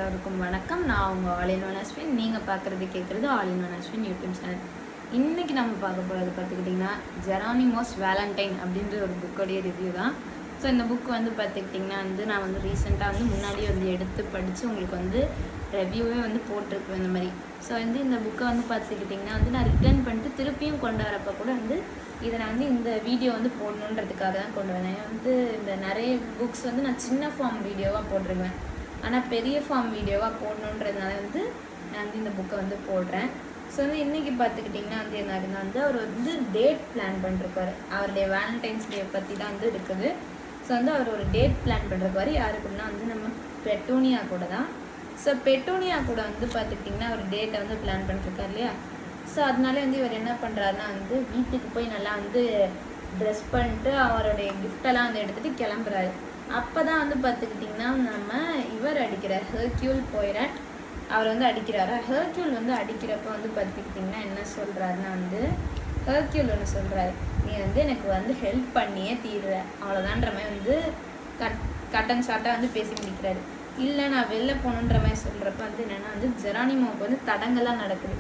எல்லோருக்கும் வணக்கம். நான் உங்கள் ஆல் இன் ஒன் அஸ்வின். நீங்கள் பார்க்குறது கேட்குறது all in one Ashwin YouTube channel. இன்றைக்கி நம்ம பார்க்க போகிறது பார்த்துக்கிட்டிங்கன்னா ஜெரானிமோஸ் வேலண்டைன் அப்படின்ற ஒரு புக்கோடைய ரிவ்யூ தான். ஸோ இந்த புக் வந்து பார்த்துக்கிட்டிங்கன்னா நான் ரீசெண்டாக முன்னாடியே எடுத்து படித்து உங்களுக்கு ரிவ்யூவே போட்டிருக்குவேன் இந்த மாதிரி. ஸோ இந்த புக்கை பார்த்துக்கிட்டிங்கன்னா நான் ரிட்டர்ன் பண்ணிட்டு திருப்பியும் கொண்டு வரப்போ கூட இதை நான் இந்த வீடியோ போடணுன்றதுக்காக தான் கொண்டு வரேன். இந்த நிறைய புக்ஸ் நான் சின்ன ஃபார்ம் வீடியோவாக போட்டிருக்குவேன். ஆனால் பெரிய ஃபார்ம் வீடியோவாக போடணுன்றதுனால நான் இந்த புக்கை போடுறேன். ஸோ இன்றைக்கி பார்த்துக்கிட்டிங்கன்னா என்ன அவர் டேட் பிளான் பண்ணிருக்காரு. அவருடைய வேலண்டைன்ஸ் டே பற்றி தான் இருக்குது. ஸோ அவர் ஒரு டேட் பிளான் பண்ணுறக்காரு. யாருக்குன்னா நம்ம பெட்டோனியா கூட தான். ஸோ பெட்டோனியா கூட பார்த்துக்கிட்டிங்கன்னா ஒரு டேட்டை பிளான் பண்ணிருக்காரு இல்லையா. ஸோ அதனால இவர் என்ன பண்ணுறாருன்னா வீட்டுக்கு போய் நல்லா ட்ரெஸ் பண்ணிட்டு அவருடைய கிஃப்டெல்லாம் எடுத்துகிட்டு கிளம்புறாரு. அப்போ தான் பார்த்துக்கிட்டிங்கன்னா நம்ம இவர் அடிக்கிறார், ஹெர்க்யூல் போயிரட் அவர் அடிக்கிறாரா. ஹெர்க்யூல் அடிக்கிறப்போ பார்த்துக்கிட்டிங்கன்னா என்ன சொல்கிறாருன்னா ஹெர்க்யூல் ஒன்று சொல்கிறாரு, நீ எனக்கு ஹெல்ப் பண்ணியே தீர்ற அவ்வளோதான்ற மாதிரி கட்டன் ஷார்ட்டாக பேசி முடிக்கிறாரு. இல்லை நான் வெளில போகணுன்ற மாதிரி சொல்கிறப்ப என்னென்னா ஜெரானிமோவுக்கு தடங்கள்லாம் நடக்குது.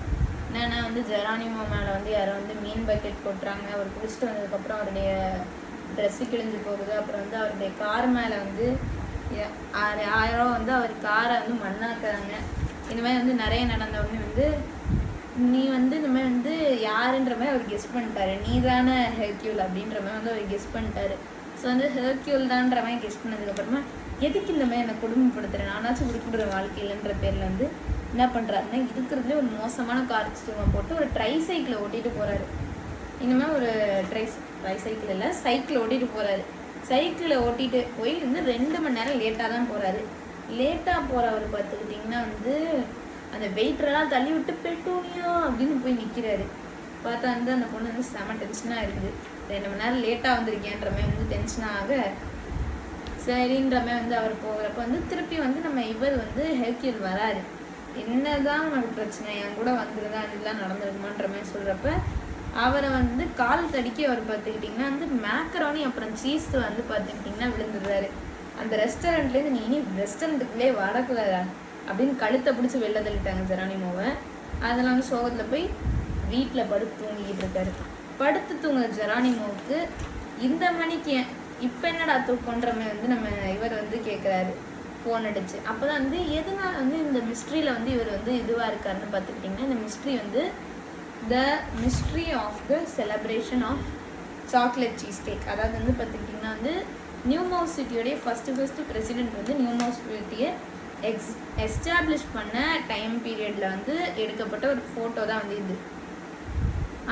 என்னென்னா ஜெரானிமோ மேலே யாரோ மீன் பக்கெட் கொட்டுறாங்க. அவர் குடிச்சிட்டு வந்ததுக்கப்புறம் அவருடைய ட்ரெஸ்ஸு கிழிஞ்சு போகுது. அப்புறம் அவருடைய கார் மேலே யாரோ அவர் காரை மண்ணாக்குறாங்க. இந்த மாதிரி நிறைய நடந்த உடனே நீ இந்த மாதிரி யாருன்ற மாதிரி அவர் கெஸ் பண்ணிட்டாரு. நீ தானே ஹெர்க்யூல் அப்படின்ற மாதிரி அவர் கெஸ் பண்ணிட்டாரு. ஸோ ஹெர்க்யூல் தான்ற மாதிரி கெஸ் பண்ணதுக்கப்புறமா எதுக்கு இந்த மாதிரி என்னை குடும்பப்படுத்துகிறேன், நானாச்சும் கொடுக்குற வாழ்க்கையிலன்ற பேரில் என்ன பண்ணுறாருன்னா இருக்கிறதுலே ஒரு மோசமான காஸ்டியூமை போட்டு ஒரு ட்ரை சைக்கிளை ஓட்டிகிட்டு போகிறாரு. இனிமேல் ஒரு ட்ரைசைக்கிள் இல்லை, சைக்கிள் ஓட்டிகிட்டு போகிறாரு. சைக்கிளை ஓட்டிகிட்டு போய் 2 மணி நேரம் லேட்டாக தான் போகிறாரு. லேட்டாக போகிறவர் பார்த்துக்கிட்டிங்கன்னா அந்த வெயிட்டரெல்லாம் தள்ளி விட்டு பெட்டோனியா அப்படின்னு போய் நிற்கிறாரு. பார்த்தா அந்த பொண்ணு செம டென்ஷனாக இருக்குது. 2 மணி நேரம் லேட்டாக வந்திருக்கேன்ற மாதிரி டென்ஷனாக சரின்ற மாதிரி அவர் போகிறப்ப திருப்பி நம்ம இவர் ஹெர்க்யூல் வராரு. என்னதான் உனக்கு பிரச்சனை, என் கூட வந்துருந்தா இதெல்லாம் நடந்துருக்குமான்ற மாதிரி சொல்கிறப்ப அவரை கால் தடிக்க அவர் பார்த்துக்கிட்டிங்கன்னா மேக்கரோனி அப்புறம் சீஸ் பார்த்துக்கிட்டிங்கன்னா விழுந்துடுறாரு. அந்த ரெஸ்டாரண்ட்லேருந்து நீ இனி ரெஸ்டாரண்ட்டுக்குள்ளே வரக்கூடாதா அப்படின்னு கழுத்தை பிடிச்சி வெளில தள்ளிட்டாங்க ஜெரானிமோவை. அதில் சோகத்தில் போய் வீட்டில் படுத்து தூங்கிக்கிட்டு இருக்காரு. படுத்து தூங்குற ஜெரானிமோவுக்கு இந்த மணிக்கு இப்போ என்னடா தூக்கன்ற மாதிரி நம்ம இவர் கேட்குறாரு ஃபோன் அடிச்சு. அப்போ தான் எதனால் இந்த மிஸ்ட்ரியில் இவர் இதுவாக இருக்காருன்னு பார்த்துக்கிட்டிங்கன்னா இந்த mystery the mystery of the celebration of chocolate cheese cake. அதாவது பார்த்துக்கிட்டிங்கன்னா நியூமவுஸ் சிட்டியோடைய ஃபஸ்ட்டு பிரசிடெண்ட் நியூமவுஸ் சிட்டியை எஸ்டாப்ளிஷ் பண்ண டைம் பீரியடில் எடுக்கப்பட்ட ஒரு ஃபோட்டோ தான் இது.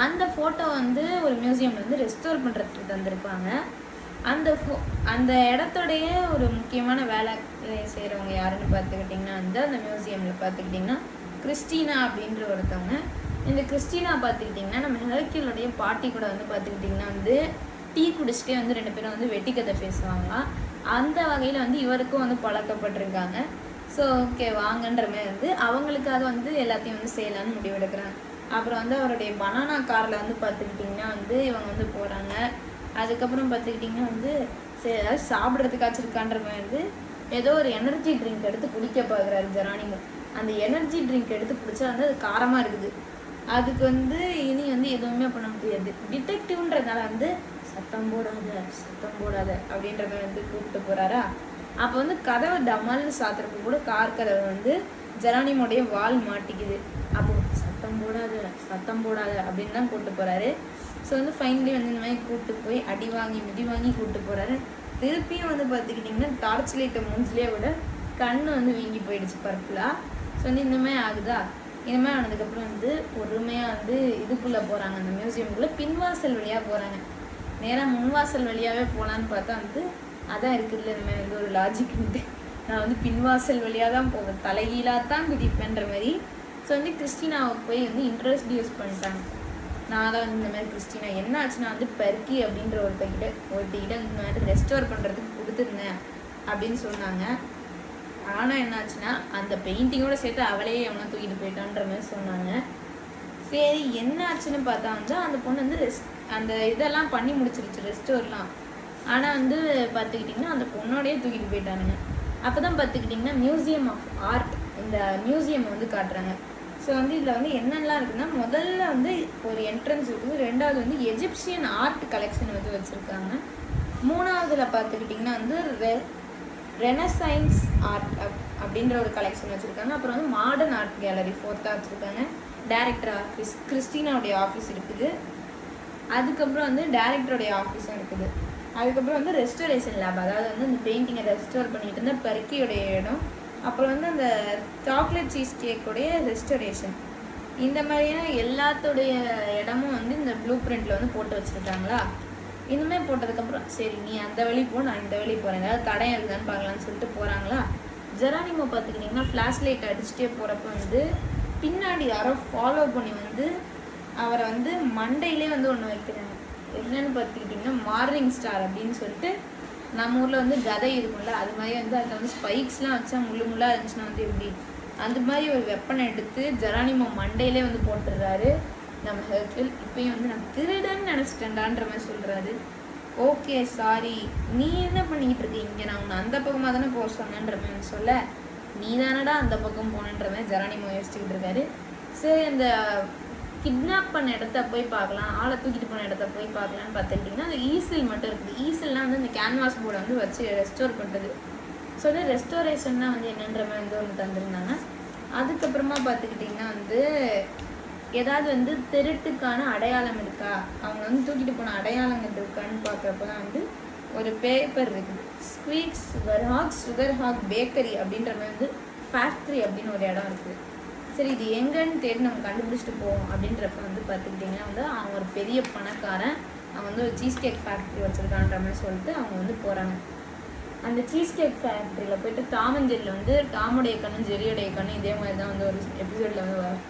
அந்த ஃபோட்டோ ஒரு மியூசியமில் ரெஸ்டோர் பண்ணுறதுக்கு தந்திருப்பாங்க. அந்த இடத்தோடைய ஒரு முக்கியமான வேலை செய்கிறவங்க யாருன்னு பார்த்துக்கிட்டிங்கன்னா அந்த மியூசியமில் பார்த்துக்கிட்டிங்கன்னா கிறிஸ்டினா அப்படின்ற ஒருத்தவங்க. இந்த கிறிஸ்டினா பார்த்துக்கிட்டிங்கன்னா நம்ம ஹெர்க்யூலோடைய பாட்டி கூட பார்த்துக்கிட்டிங்கன்னா டீ குடிச்சிட்டே 2 பேரும் வெட்டிக்கதை பேசுவாங்க. அந்த வகையில் இவருக்கும் பழக்கப்பட்டிருக்காங்க. ஸோ ஓகே வாங்கன்ற மாதிரி அவங்களுக்காக எல்லாத்தையும் செய்யலான்னு முடிவெடுக்கிறாங்க. அப்புறம் அவருடைய பனானா காரில் பார்த்துக்கிட்டிங்கன்னா இவங்க போகிறாங்க. அதுக்கப்புறம் பார்த்துக்கிட்டிங்கன்னா சரி ஏதாவது சாப்பிட்றதுக்காச்சும் இருக்கான்ற மாதிரி ஏதோ ஒரு எனர்ஜி ட்ரிங்க் எடுத்து குடிக்க பார்க்குறாரு ஜெரானிமோ. அந்த எனர்ஜி ட்ரிங்க் எடுத்து குடித்தா அது காரமாக இருக்குது. அதுக்கு இனி எதுவுமே பண்ண முடியாது. டிடெக்டிவ்ன்றதுனால சத்தம் போடாத அப்படின்ற மாதிரி கூப்பிட்டு போகிறாரா. அப்போ கதவை டமால்னு சாத்துறப்ப கூட கார் கதவை ஜெரானிமோடைய வால் மாட்டிக்குது. அப்போ சத்தம் போடாத அப்படின்னு தான் கூப்பிட்டு போகிறாரு. ஸோ ஃபைனலி இந்த மாதிரி கூப்பிட்டு போய் அடி வாங்கி மிதி வாங்கி கூப்பிட்டு போகிறாரு. திருப்பியும் பார்த்துக்கிட்டிங்கன்னா டார்ச் லைட்டை மூஞ்சிலே விட கண்ணு வீங்கி போயிடுச்சு பர்ஃபுல்லாக. ஸோ இந்த மாதிரி ஆகுதா. இந்த மாதிரி ஆனதுக்கப்புறம் பொறுமையாக இதுக்குள்ளே போகிறாங்க. அந்த மியூசியமுக்குள்ளே பின்வாசல் வழியாக போகிறாங்க. நேராக முன்வாசல் வழியாகவே போகலான்னு பார்த்தா அதான் இருக்குதுல்ல இந்த மாதிரி ஒரு லாஜிக்ன்ட்டு நான் பின்வாசல் வழியாக தான் போவேன், தலைகீழாக தான் குதிப்பேன்ற மாதிரி. ஸோ கிறிஸ்டினாவுக்கு போய் இன்ட்ரடியூஸ் பண்ணிட்டாங்க. நான் தான் இந்த மாதிரி கிறிஸ்டினா என்ன ஆச்சுன்னா பெர்கி அப்படின்ற ஒருத்திக்கிட்ட இந்த மாதிரி ரெஸ்டோர் பண்ணுறதுக்கு கொடுத்துருந்தேன் அப்படின்னு சொன்னாங்க. ஆனால் என்னாச்சுன்னா அந்த பெயிண்டிங்கோடு சேர்த்து அவளையே எவனா தூக்கிட்டு போயிட்டான்ற மாதிரி சொன்னாங்க. சரி என்ன ஆச்சுன்னு பார்த்தா அந்த பொண்ணு அந்த இதெல்லாம் பண்ணி முடிச்சிருச்சு ரெஸ்டோர்லாம். ஆனால் பார்த்துக்கிட்டிங்கன்னா அந்த பொண்ணோடையே தூக்கிட்டு போயிட்டானுங்க. அப்போ தான் பார்த்துக்கிட்டிங்கன்னா மியூசியம் ஆஃப் ஆர்ட் இந்த மியூசியம் வந்து காட்டுறாங்க. ஸோ வந்து இதில் வந்து என்னென்னலாம் இருக்குன்னா, முதல்ல வந்து ஒரு என்ட்ரன்ஸ் இருக்குது, ரெண்டாவது வந்து எஜிப்சியன் ஆர்ட் கலெக்ஷன் வந்து வச்சுருக்காங்க, மூணாவதுல பார்த்துக்கிட்டிங்கன்னா வந்து ரெனசைன்ஸ் ஆர்ட் அப்படின்ற ஒரு கலெக்ஷன் வச்சுருக்காங்க, அப்புறம் வந்து மாடர்ன் ஆர்ட் கேலரி ஃபோர்த்தாக வச்சுருக்காங்க, டைரக்டர் ஆஃபீஸ் கிறிஸ்டினாவுடைய ஆஃபீஸ் இருக்குது, அதுக்கப்புறம் வந்து டைரக்டருடைய ஆஃபீஸும் இருக்குது, அதுக்கப்புறம் வந்து ரெஸ்டோரேஷன் லேப், அதாவது வந்து அந்த பெயிண்டிங்கை ரெஸ்டோர் பண்ணிட்டு இருந்த பெர்க்கியோடைய இடம், அப்புறம் வந்து அந்த சாக்லேட் சீஸ் கேக்குடைய ரெஸ்டோரேஷன், இந்த மாதிரியான எல்லாத்துடைய இடமும் வந்து இந்த ப்ளூ பிரிண்டில் வந்து போட்டு வச்சுருக்காங்களா. இனிமேல் போட்டதுக்கப்புறம் சரி நீ அந்த வழி போ, நான் இந்த வழி போகிறேன், ஏதாவது தடம் இருக்குதான்னு பார்க்கலான்னு சொல்லிட்டு போகிறாங்களா. ஜெரானிமோ பார்த்துக்கிட்டிங்கன்னா ஃப்ளாஷ் லைட் அடிச்சுட்டே போகிறப்ப வந்து பின்னாடி யாரோ ஃபாலோ பண்ணி வந்து அவரை வந்து மண்டையிலே வந்து ஒன்று வைக்கிறாங்க. என்னென்னு பார்த்துக்கிட்டிங்கன்னா மார்னிங் ஸ்டார் அப்படின்னு சொல்லிட்டு நம்ம ஊரில் வந்து கதை இருக்கும்ல, அது மாதிரி வந்து அதில் வந்து ஸ்பைக்ஸ்லாம் வச்சா முள்ளாக இருந்துச்சுன்னா வந்து எப்படி அந்த மாதிரி ஒரு வெப்பனை எடுத்து ஜெரானிமோ மண்டையிலே வந்து போட்டுடுறாரு நம்ம ஹெர்கிள். இப்பயும் வந்து நான் திருடன்னு நினச்சிட்டேன்டான்ற மாதிரி சொல்கிறாரு. ஓகே சாரி, நீ என்ன பண்ணிக்கிட்டு இருக்கீங்க, நான் உன்னை அந்த பக்கமாக தானே போக சொன்னேன்ற மாதிரி சொல்ல, நீ தானடா அந்த பக்கம் போனன்ற மாதிரி ஜெரானிமோ யோசிச்சுக்கிட்டு இருக்காரு. சரி அந்த கிட்னாப் பண்ண இடத்த போய் பார்க்கலாம், ஆளை தூக்கிட்டு போன இடத்த போய் பார்க்கலான்னு பார்த்துக்கிட்டிங்கன்னா அந்த ஈசில் மட்டும் இருக்குது. ஈசில்னால் வந்து இந்த கேன்வாஸ் போர்டை வந்து வச்சு ரெஸ்டோர் பண்ணுறது. ஸோ வந்து ரெஸ்டோரேஷன்னா வந்து என்னன்ற மாதிரி வந்து ஒன்று தந்துருந்தாங்க. அதுக்கப்புறமா பார்த்துக்கிட்டிங்கன்னா வந்து ஏதாவது வந்து திருட்டுக்கான அடையாளம் இருக்கா, அவங்க வந்து தூக்கிட்டு போன அடையாளங்கள் இருக்கான்னு பார்க்குறப்ப தான் வந்து ஒரு பேப்பர் இருக்குது, ஸ்குவீக்ஸ் சுகர் ஹாக் பேக்கரி அப்படின்ற மாதிரி வந்து ஃபேக்ட்ரி அப்படின்னு ஒரு இடம் இருக்குது. சரி இது எங்கன்னு தேடி நம்ம கண்டுபிடிச்சிட்டு போவோம் அப்படின்றப்ப வந்து பார்த்துக்கிட்டிங்கன்னா வந்து அவன் ஒரு பெரிய பணக்காரன், அவன் வந்து ஒரு சீஸ் கேக் ஃபேக்ட்ரி வச்சுருக்கான்ற மாதிரி சொல்லிட்டு அவங்க வந்து போகிறாங்க. அந்த சீஸ் கேக் ஃபேக்ட்ரியில் போயிட்டு டாம் அண்ட் ஜெரியில் வந்து டாமுடைய கண்ணும் ஜெரியோடைய கண்ணும் இதே மாதிரி தான் வந்து ஒரு எபிசோடில் வந்து வரும்.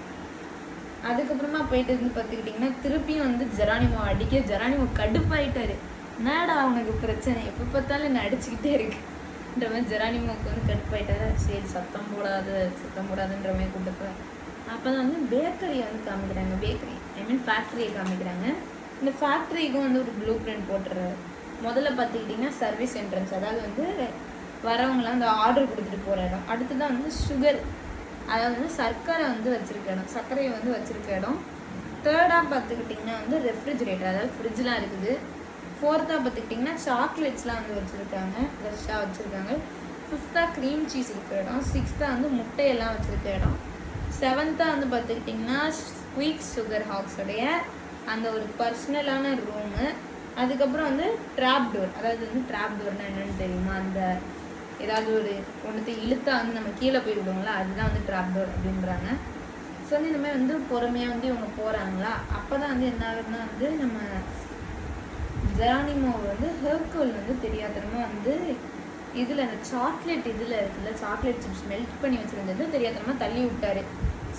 அதுக்கப்புறமா போயிட்டு இருந்து பார்த்துக்கிட்டிங்கன்னா திருப்பியும் வந்து ஜெரானிமோ அடிக்க ஜெரானிமோ கடுப்பாயிட்டாரு. என்னடா அவனுக்கு பிரச்சனை, எப்போ பார்த்தாலும் என்ன அடிச்சுக்கிட்டே இருக்குன்ற மாதிரி ஜெரானிமோவுக்கு வந்து கடுப்பாயிட்டாரு. சரி சத்தம் போடாதுன்ற மாதிரி கூப்பிட்டு அப்போ தான் வந்து பேக்கரியை வந்து காமிக்கிறாங்க, ஃபேக்ட்ரியை காமிக்கிறாங்க. இந்த ஃபேக்ட்ரிக்கும் வந்து ஒரு ப்ளூ பிரிண்ட் போட்டுறாரு. முதல்ல பார்த்துக்கிட்டிங்கன்னா சர்வீஸ் என்ட்ரன்ஸ், அதாவது வந்து வரவங்களாம் அந்த ஆர்டர் கொடுத்துட்டு போகிற இடம். அடுத்ததான் வந்து சுகர், அதாவது வந்து சர்க்கரையை வந்து வச்சுருக்க இடம். தேர்டாக பார்த்துக்கிட்டிங்கன்னா வந்து ரெஃப்ரிஜிரேட்டர், அதாவது ஃப்ரிட்ஜ்லாம் இருக்குது. ஃபோர்த்தாக பார்த்துக்கிட்டிங்கன்னா சாக்லேட்ஸ்லாம் வந்து வச்சுருக்காங்க, ஃப்ரெஷ்ஷாக வச்சுருக்காங்க. ஃபிஃப்த்தாக க்ரீம் சீஸ் இருக்கிற இடம். சிக்ஸ்த்தாக வந்து முட்டையெல்லாம் வச்சுருக்க இடம். செவன்த்தாக வந்து பார்த்துக்கிட்டிங்கன்னா ஸ்குவீக்ஸ் சுகர் ஹாக்ஸுடைய அந்த ஒரு பர்சனலான ரூமு. அதுக்கப்புறம் வந்து ட்ராப் டோர், அதாவது வந்து ட்ராப் டோர்னால் என்னென்னு தெரியுமா, அந்த ஏதாவது ஒரு ஒன்றுத்தை இழுத்தா வந்து நம்ம கீழே போய் விடுவோங்களா, அதுதான் வந்து ட்ராப் டோர் அப்படின்றாங்க. ஸோ வந்து இந்த மாதிரி வந்து பொறுமையாக வந்து இவங்க போகிறாங்களா. அப்போ தான் வந்து என்ன ஆகுதுன்னா வந்து நம்ம ஜெரானிமோ வந்து ஹெர்குல் வந்து தெரியாதனமா வந்து இதில் அந்த சாக்லேட் இதில் இருக்குல்ல, சாக்லேட் சிப்ஸ் மெல்ட் பண்ணி வச்சுருந்தது தெரியாதனமா தள்ளி விட்டாரு.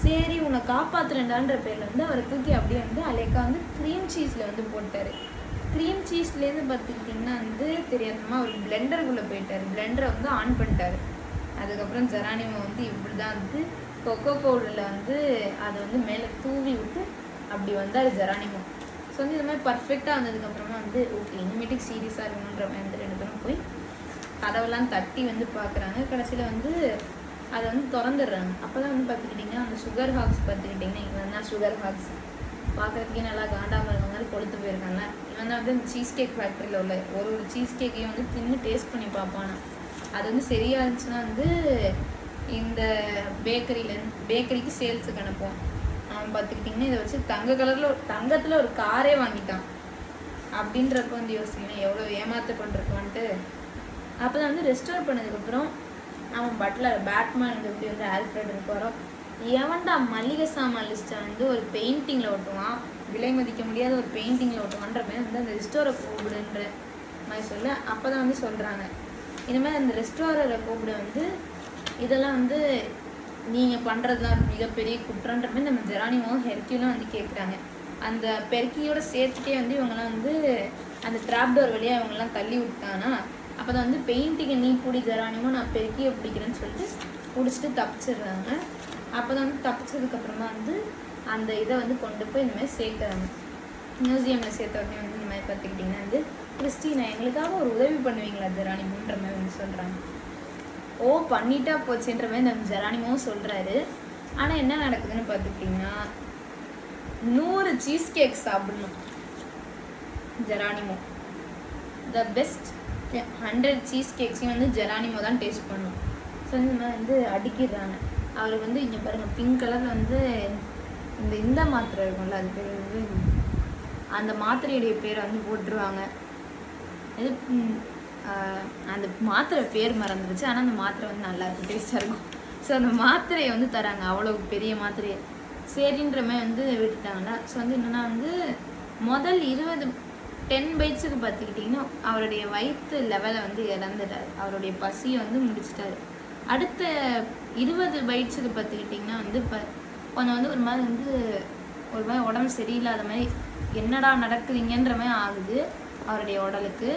சரி உன்னை காப்பாற்றுறேன்டான்ற பேரில் வந்து அவரை தூக்கி அப்படியே வந்து அலேக்கா வந்து க்ரீம் சீஸில் வந்து போட்டார். க்ரீம் சீஸ்லேருந்து பார்த்துக்கிட்டிங்கன்னா வந்து தெரியாதமா ஒரு பிளெண்டருக்குள்ளே போயிட்டார், பிளெண்டரை வந்து ஆன் பண்ணிட்டார். அதுக்கப்புறம் ஜெரானிமோ வந்து இப்படி தான் வந்து கொக்கோ பவுடரில் வந்து அதை வந்து மேலே தூவி விட்டு அப்படி வந்தார் ஜெரானிமோ. ஸோ வந்து இது மாதிரி பர்ஃபெக்டாக வந்ததுக்கப்புறமா வந்து ஓகே இனிமேட்டுக்கு சீரியஸாக இருக்கணுன்ற மாதிரி வந்து ரெண்டு பேரும் போய் கதவெல்லாம் தட்டி வந்து பார்க்குறாங்க. கடைசியில் வந்து அதை வந்து திறந்துடுறாங்க. அப்போ தான் வந்து பார்த்துக்கிட்டிங்கன்னா அந்த சுகர் ஹாக்ஸ் பார்த்துக்கிட்டிங்கன்னா இவன் தான் சுகர் ஹாக்ஸ், பார்க்குறதுக்கே நல்லா காண்டாமல் இருக்க மாதிரி கொளுத்து போயிருக்காங்க. இவன் தான் வந்து இந்த சீஸ் கேக் ஃபேக்ட்ரியில் உள்ள ஒரு சீஸ் கேக்கையும் வந்து தின்னு டேஸ்ட் பண்ணி பார்ப்பானா, அது வந்து சரியாக இருந்துச்சுன்னா வந்து இந்த பேக்கரிக்கு சேல்ஸுக்கு அனுப்புவோம். அவன் பார்த்துக்கிட்டிங்கன்னா இதை வச்சு தங்கத்தில் ஒரு காரே வாங்கிட்டான். அப்படின்றப்ப வந்து யோசிக்கணும் எவ்வளோ ஏமாற்ற பண்ணிருக்கான்ட்டு. அப்போ தான் வந்து ரெஸ்டோர் பண்ணதுக்கப்புறம் அவன் பட்லர் பேட்மேனுக்கு எப்படி வந்து ஆல்ஃப்ரெட் இருப்பாரோ, எவன்டா மல்லிகை சாமான் லிஸ்ட்டை வந்து ஒரு பெயிண்டிங்கில் ஓட்டுவான், விலை மதிக்க முடியாத ஒரு பெயிண்டிங்கில் ஓட்டுவான்ற மாதிரி வந்து அந்த ரெஸ்டோரை கூப்பிடுன்ற மாதிரி சொல்ல. அப்போ தான் வந்து சொல்கிறாங்க இந்த மாதிரி அந்த ரெஸ்டாரரை கூப்பிட வந்து இதெல்லாம் வந்து நீங்கள் பண்ணுறது தான் மிகப்பெரிய குற்றன்ற மாதிரி நம்ம ஜெரானிமோவும் ஹெர்கியூலும் வந்து கேட்குறாங்க. அந்த பெர்க்கியோட சேர்த்துட்டே வந்து இவங்கெல்லாம் வந்து அந்த ட்ராப் டோர் வழியாக இவங்கெல்லாம் தள்ளி விட்டானா. அப்போ தான் வந்து பெயிண்டிங்கை நீ பிடி ஜெரானிமோ, நான் பெர்க்கியை பிடிக்கிறேன்னு சொல்லிட்டு பிடிச்சிட்டு தப்பிச்சிடுறாங்க. அப்போ தான் வந்து தப்பிச்சதுக்கப்புறமா வந்து அந்த இதை வந்து கொண்டு போய் இந்த மாதிரி சேர்க்குறாங்க. மியூசியமில் சேர்த்த உடனே வந்து இந்த மாதிரி பார்த்துக்கிட்டிங்கன்னா வந்து கிறிஸ்டினா எங்களுக்காக ஒரு உதவி பண்ணுவீங்களா ஜெரானிமோன்ற மாதிரி வந்து சொல்கிறாங்க. ஓ பண்ணிட்டா போச்சுன்ற மாதிரி நம்ம ஜெரானிமோவும் சொல்கிறாரு. ஆனால் என்ன நடக்குதுன்னு பார்த்துக்கிட்டிங்கன்னா 100 சீஸ் கேக் சாப்பிடணும் ஜெரானிமோ. த பெஸ்ட் 100 சீஸ் கேக்ஸையும் வந்து ஜெரானிமோ தான் டேஸ்ட் பண்ணும். ஸோ இந்த மாதிரி வந்து அடிக்கிறாங்க. அவருக்கு வந்து இங்கே பாருங்கள் பிங்க் கலரில் வந்து இந்த மாத்திரை இருக்கும்ல, அது பேர் வந்து அந்த மாத்திரையுடைய பேரை வந்து போட்டுருவாங்க. இது அந்த மாத்திரை பேர் மறந்துடுச்சு. ஆனால் அந்த மாத்திரை வந்து நல்லா இருக்கும், டேஸ்ட்டாக இருக்கும். ஸோ அந்த மாத்திரையை வந்து தராங்க, அவ்வளோ பெரிய மாத்திரையை. சரின்ற மாதிரி வந்து விட்டுட்டாங்களா. ஸோ வந்து என்னென்னா வந்து முதல் 10 பைட்ஸுக்கு பார்த்துக்கிட்டிங்கன்னா அவருடைய வயிற்று லெவலை வந்து இறந்துட்டார். அவருடைய பசியை வந்து முடிச்சிட்டாரு. அடுத்த 20 பைட்ஸுக்கு பார்த்துக்கிட்டிங்கன்னா வந்து கொஞ்சம் வந்து ஒரு மாதிரி உடம்பு சரியில்லாத மாதிரி என்னடா நடக்குதுங்கன்ற மாதிரி ஆகுது அவருடைய உடலுக்கு.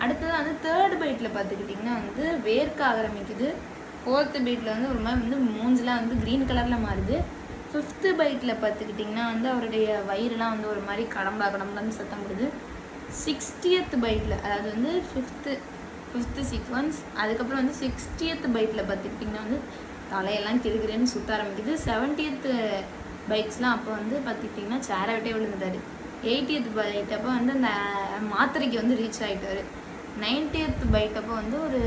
அடுத்தது வந்து 3rd பைட்டில் பார்த்துக்கிட்டிங்கன்னா வந்து வேர்க்க ஆரம்பிக்குது. 4th பைட்டில் வந்து ஒரு மாதிரி வந்து மூஞ்செலாம் வந்து க்ரீன் கலரில் மாறுது. 5th பைட்டில் பார்த்துக்கிட்டிங்கன்னா வந்து அவருடைய வயிறுலாம் வந்து ஒரு மாதிரி கடம்பலான்னு சத்தம் போடுது. 60th பைட்டில், அதாவது வந்து 5th சீக்வன்ஸ், அதுக்கப்புறம் வந்து 60th பைட்டில் பார்த்துக்கிட்டிங்கன்னா வந்து தலையெல்லாம் கிறுகிறுன்னு சுற்ற ஆரம்பிக்குது. 70th பைட்ஸ்லாம் அப்போ வந்து பார்த்துக்கிட்டிங்கன்னா சேரை விட்டே விழுந்துட்டார். 80th பைட் அப்போ வந்து அந்த மாத்திரைக்கு வந்து ரீச் ஆகிட்டார். 90th பைட் அப்போ வந்து ஒரு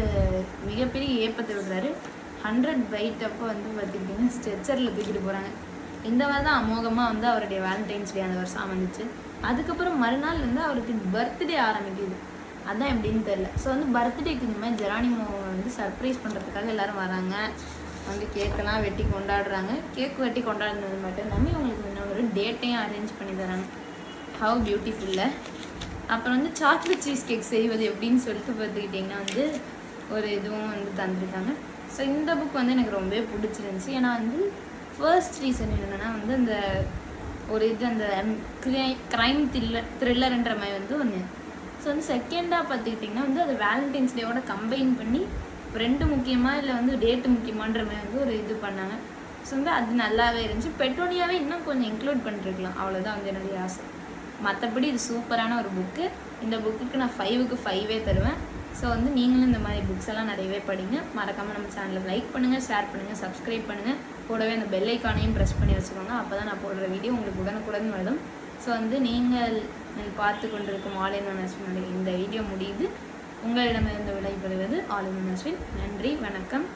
மிகப்பெரிய ஏப்பத்தை விடுறாரு. 100 பைட் அப்போ வந்து பார்த்துக்கிட்டிங்கன்னா ஸ்ட்ரெச்சரில் தூக்கிட்டு போகிறாங்க. இந்த மாதிரி தான் அமோகமாக வந்து அவருடைய வேலண்டைன்ஸ் டே அந்த வருஷம் அமைஞ்சிச்சு. அதுக்கப்புறம் மறுநாள் வந்து அவருக்கு பர்த்டே ஆரம்பிக்குது. அதான் எப்படின்னு தெரில. ஸோ வந்து பர்த்டேக்கு இந்த மாதிரி ஜெரானிமோ வந்து சர்ப்ரைஸ் பண்ணுறதுக்காக எல்லோரும் வராங்க, வந்து கேக்கெல்லாம் வெட்டி கொண்டாடுறாங்க. கேக் வெட்டி கொண்டாடுறது மட்டும் இல்லாமல் இவங்களுக்கு இன்னும் ஒரு டேட்டையும் அரேஞ்ச் பண்ணி தராங்க. ஹவ் பியூட்டிஃபுல்ல. அப்புறம் வந்து சாக்லேட் சீஸ் கேக் செய்வது எப்படின்னு சொல்லிட்டு பார்த்துக்கிட்டிங்கன்னா வந்து ஒரு இதுவும் வந்து தந்துருக்காங்க. ஸோ இந்த புக் வந்து எனக்கு ரொம்பவே பிடிச்சிருந்துச்சி. ஏன்னா வந்து ஃபர்ஸ்ட் ரீசன் என்னென்னா வந்து அந்த ஒரு இது அந்த க்ரைம் த்ரில்லர்ன்ற மாதிரி வந்து ஒன்று. ஸோ வந்து செகண்டாக பார்த்துக்கிட்டிங்கன்னா வந்து அது வேலண்டைன்ஸ் டேவோட கம்பைன் பண்ணி 2 முக்கியமாக இல்லை வந்து டேட்டு முக்கியமான்ற மாதிரி வந்து ஒரு இது பண்ணாங்க. ஸோ வந்து அது நல்லாவே இருந்துச்சு. பெட்ரோனியாவே இன்னும் கொஞ்சம் இன்க்ளூட் பண்ணிருக்கலாம், அவ்வளோதான் வந்து என்னுடைய ஆசை. மற்றபடி இது சூப்பரான ஒரு புக்கு. இந்த புக்குக்கு நான் 5க்கு 5 தருவேன். ஸோ வந்து நீங்களும் இந்த மாதிரி புக்ஸ் எல்லாம் நிறையவே படிங்க. மறக்காமல் நம்ம சேனலில் லைக் பண்ணுங்கள், ஷேர் பண்ணுங்கள், சப்ஸ்கிரைப் பண்ணுங்கள். கூடவே அந்த பெல் ஐக்கானையும் ப்ரெஸ் பண்ணி வச்சுக்கோங்க. அப்போ தான் நான் போடுற வீடியோ உங்களுக்கு உடனுக்குடன் வரும். ஸோ வந்து நீங்கள் பார்த்து கொண்டிருக்கும் ஆல் இன் ஒன் அஸ்வின் இந்த வீடியோ முடியுது. உங்களிடமிருந்து விடைபெறுவது ஆல் இன் ஒன் அஸ்வின். நன்றி, வணக்கம்.